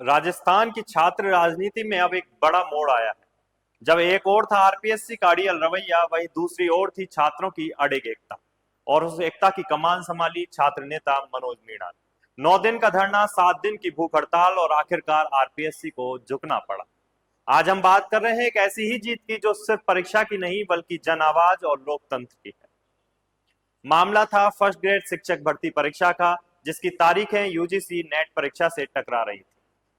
राजस्थान की छात्र राजनीति में अब एक बड़ा मोड़ आया है। जब एक ओर था आरपीएससी का अड़ियल रवैया, वहीं दूसरी ओर थी छात्रों की अडिग एकता। और उस एकता की कमान संभाली छात्र नेता मनोज मीणा ने। 9 दिन का धरना, 7 दिन की भूख हड़ताल और आखिरकार आरपीएससी को झुकना पड़ा। आज हम बात कर रहे हैं एक ऐसी ही जीत की जो सिर्फ परीक्षा की नहीं बल्कि जन आवाज और लोकतंत्र की है। मामला था फर्स्ट ग्रेड शिक्षक भर्ती परीक्षा का, जिसकी तारीखें यूजीसी नेट परीक्षा से टकरा रही थी।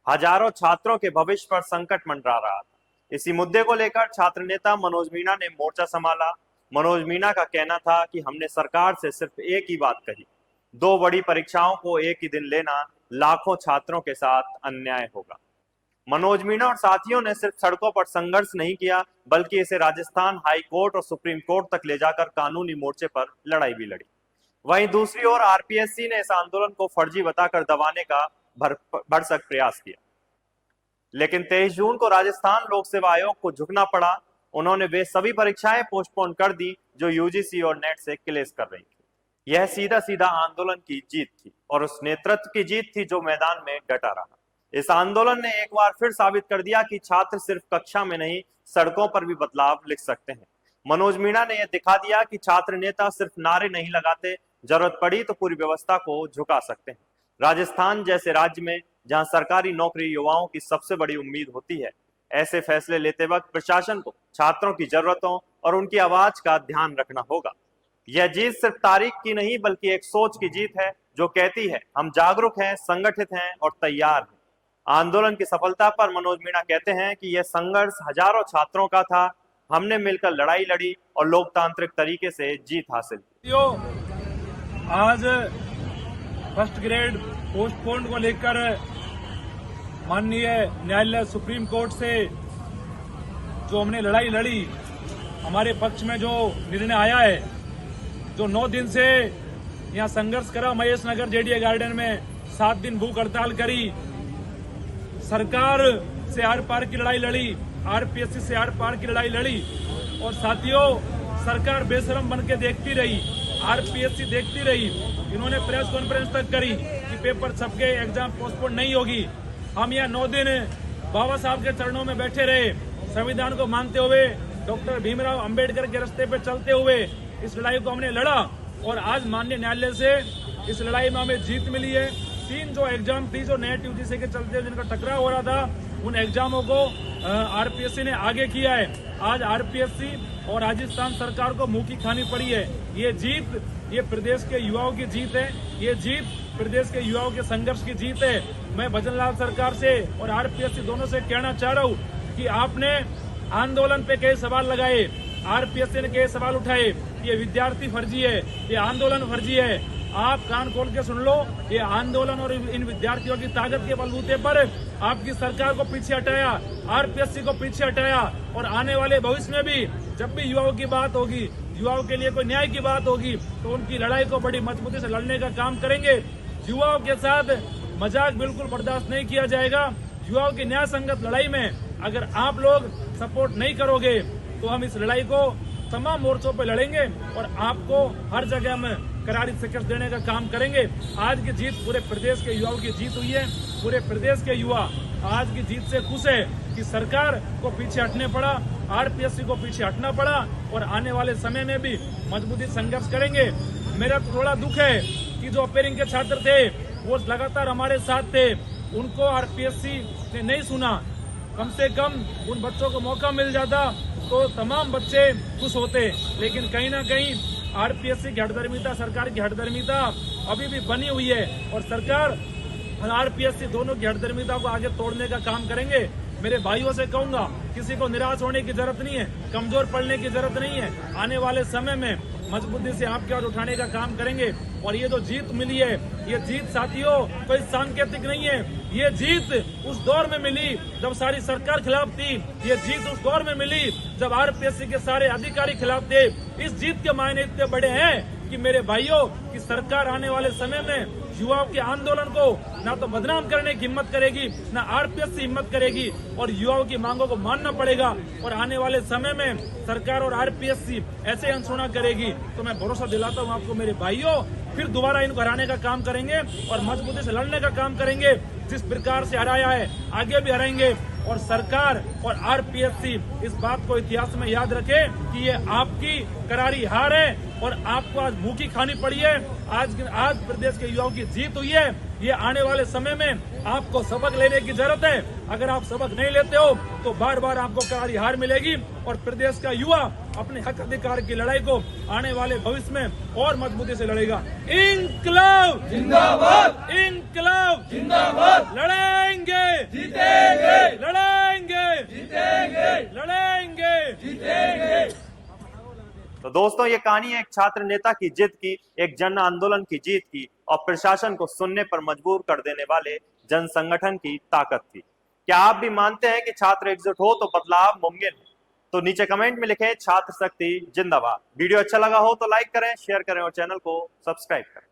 हजारों छात्रों के भविष्य पर संकट मंडरा रहा था। इसी मुद्दे को लेकर छात्र नेता मनोज मीणा ने मोर्चा संभाला। मनोज मीणा का कहना था कि हमने सरकार से सिर्फ एक ही बात कही, 2 बड़ी परीक्षाओं को एक ही दिन लेना लाखों छात्रों के साथ अन्याय होगा। मनोज मीणा और साथियों ने सिर्फ सड़कों पर संघर्ष नहीं किया, बल्कि इसे राजस्थान हाई कोर्ट और सुप्रीम कोर्ट तक ले जाकर कानूनी मोर्चे पर लड़ाई भी लड़ी। वहीं दूसरी ओर आरपीएससी ने इस आंदोलन को फर्जी बताकर दबाने का भरसक प्रयास किया। लेकिन 23 जून को राजस्थान लोक सेवा आयोग को झुकना पड़ा। उन्होंने वे सभी परीक्षाएं पोस्टपोन कर दी जो यूजीसी और नेट से क्लेश कर रही थी। यह सीधा सीधा आंदोलन की जीत थी और उस नेतृत्व की जीत थी जो मैदान में डटा रहा। इस आंदोलन ने एक बार फिर साबित कर दिया कि छात्र सिर्फ कक्षा में नहीं, सड़कों पर भी बदलाव लिख सकते हैं। मनोज मीणा ने यह दिखा दिया कि छात्र नेता सिर्फ नारे नहीं लगाते, जरूरत पड़ी तो पूरी व्यवस्था को झुका सकते हैं। राजस्थान जैसे राज्य में जहां सरकारी नौकरी युवाओं की सबसे बड़ी उम्मीद होती है, ऐसे फैसले लेते वक्त प्रशासन को छात्रों की जरूरतों और उनकी आवाज का ध्यान रखना होगा। यह जीत सिर्फ तारीख की नहीं बल्कि एक सोच की जीत है जो कहती है हम जागरूक हैं, संगठित हैं और तैयार हैं। आंदोलन की सफलता पर मनोज मीणा कहते हैं कि यह संघर्ष हजारों छात्रों का था। हमने मिलकर लड़ाई लड़ी और लोकतांत्रिक तरीके से जीत हासिल की। आज फर्स्ट ग्रेड पोस्टपोन को लेकर माननीय न्यायालय सुप्रीम कोर्ट से जो हमने लड़ाई लड़ी, हमारे पक्ष में जो निर्णय आया है, जो 9 दिन से यहाँ संघर्ष करा, महेश नगर जेडीए गार्डन में 7 दिन भूख हड़ताल करी, सरकार से आर पार की लड़ाई लड़ी, आरपीएससी से आर पार की लड़ाई लड़ी। और साथियों, सरकार बेशरम बन के देखती रही, आरपीएससी देखती रही। इन्होंने प्रेस कॉन्फ्रेंस तक करी कि पेपर छप गए, एग्जाम पोस्टपोन नहीं होगी। हम यहाँ 9 दिन बाबा साहब के चरणों में बैठे रहे, संविधान को मानते हुए, डॉक्टर भीमराव अंबेडकर के रास्ते पे चलते हुए इस लड़ाई को हमने लड़ा। और आज माननीय न्यायालय से इस लड़ाई में हमें जीत मिली है। 3 जो एग्जाम थी, जो नेट यूजीसी के चलते जिनका टकराव हो रहा था, उन एग्जामों को आरपीएससी ने आगे किया है। आज आरपीएससी और राजस्थान सरकार को मुंह की खानी पड़ी है। ये जीत, ये प्रदेश के युवाओं की जीत है। ये जीत प्रदेश के युवाओं के संघर्ष की जीत है। मैं भजनलाल सरकार से और आरपीएससी दोनों से कहना चाह रहा हूँ कि आपने आंदोलन पे कई सवाल लगाए, आरपीएससी ने कई सवाल उठाए, ये विद्यार्थी फर्जी है, ये आंदोलन फर्जी है। आप कान खोल के सुन लो, ये आंदोलन और इन विद्यार्थियों की ताकत के बलबूते पर आपकी सरकार को पीछे हटाया, आरपीएससी को पीछे हटाया। और आने वाले भविष्य में भी जब भी युवाओं की बात होगी, युवाओं के लिए कोई न्याय की बात होगी, तो उनकी लड़ाई को बड़ी मजबूती से लड़ने का काम करेंगे। युवाओं के साथ मजाक बिल्कुल बर्दाश्त नहीं किया जाएगा। युवाओं की न्याय संगत लड़ाई में अगर आप लोग सपोर्ट नहीं करोगे तो हम इस लड़ाई को तमाम मोर्चों पर लड़ेंगे और आपको हर जगह में करारी शिकस्त देने का काम करेंगे। आज की जीत पूरे प्रदेश के युवाओं की जीत हुई है। पूरे प्रदेश के युवा आज की जीत से खुश है कि सरकार को पीछे हटने पड़ा, आरपीएससी को पीछे हटना पड़ा और आने वाले समय में भी मजबूती संघर्ष करेंगे। मेरा थोड़ा दुख है कि जो अपेयरिंग के छात्र थे वो लगातार हमारे साथ थे, उनको आरपीएससी ने नहीं सुना। कम से कम उन बच्चों को मौका मिल जाता तो तमाम बच्चे खुश होते, लेकिन कहीं ना कहीं आरपीएससी की हठधर्मिता, सरकार की हठधर्मिता अभी भी बनी हुई है और सरकार और आरपीएससी दोनों की हठधर्मिता को आगे तोड़ने का काम करेंगे। मेरे भाइयों से कहूंगा, किसी को निराश होने की जरूरत नहीं है, कमजोर पड़ने की जरूरत नहीं है। आने वाले समय में मजबूती से आपके और उठाने का काम करेंगे। और ये जो जीत मिली है, ये जीत साथियों कोई सांकेतिक नहीं है। ये जीत उस दौर में मिली जब सारी सरकार खिलाफ थी। ये जीत उस दौर में मिली जब आरपीएससी के सारे अधिकारी खिलाफ थे। इस जीत के मायने इतने बड़े हैं कि मेरे भाइयों की सरकार आने वाले समय में युवाओं के आंदोलन को ना तो बदनाम करने की हिम्मत करेगी, ना आरपीएससी हिम्मत करेगी और युवाओं की मांगों को मानना पड़ेगा। और आने वाले समय में सरकार और आरपीएससी ऐसे अनसुना करेगी तो मैं भरोसा दिलाता हूं आपको मेरे भाइयों फिर दोबारा इनको हराने का काम करेंगे और मजबूती से लड़ने का काम करेंगे। जिस प्रकार से हराया है आगे भी हराएंगे। और सरकार और आरपीएससी इस बात को इतिहास में याद रखे कि ये आपकी करारी हार है और आपको आज मुंह खानी पड़ी है। आज प्रदेश के युवाओं की जीत हुई है। ये आने वाले समय में आपको सबक लेने की जरूरत है। अगर आप सबक नहीं लेते हो तो बार बार आपको करारी हार मिलेगी और प्रदेश का युवा अपने हक अधिकार की लड़ाई को आने वाले भविष्य में और मजबूती से लड़ेगा। इंकलाब जिंदाबाद, इंकलाब जिंदाबाद, लड़ेंगे, जीतेंगे, लड़ेंगे, जीतेंगे, लड़ेंगे, जीतेंगे। तो दोस्तों, ये कहानी है एक छात्र नेता की जिद की, एक जन आंदोलन की जीत की और प्रशासन को सुनने पर मजबूर कर देने वाले जन संगठन की ताकत थी। क्या आप भी मानते हैं कि छात्र एकजुट हो तो बदलाव मुमकिन है? तो नीचे कमेंट में लिखें छात्र शक्ति जिंदाबाद। वीडियो अच्छा लगा हो तो लाइक करें, शेयर करें और चैनल को सब्सक्राइब करें।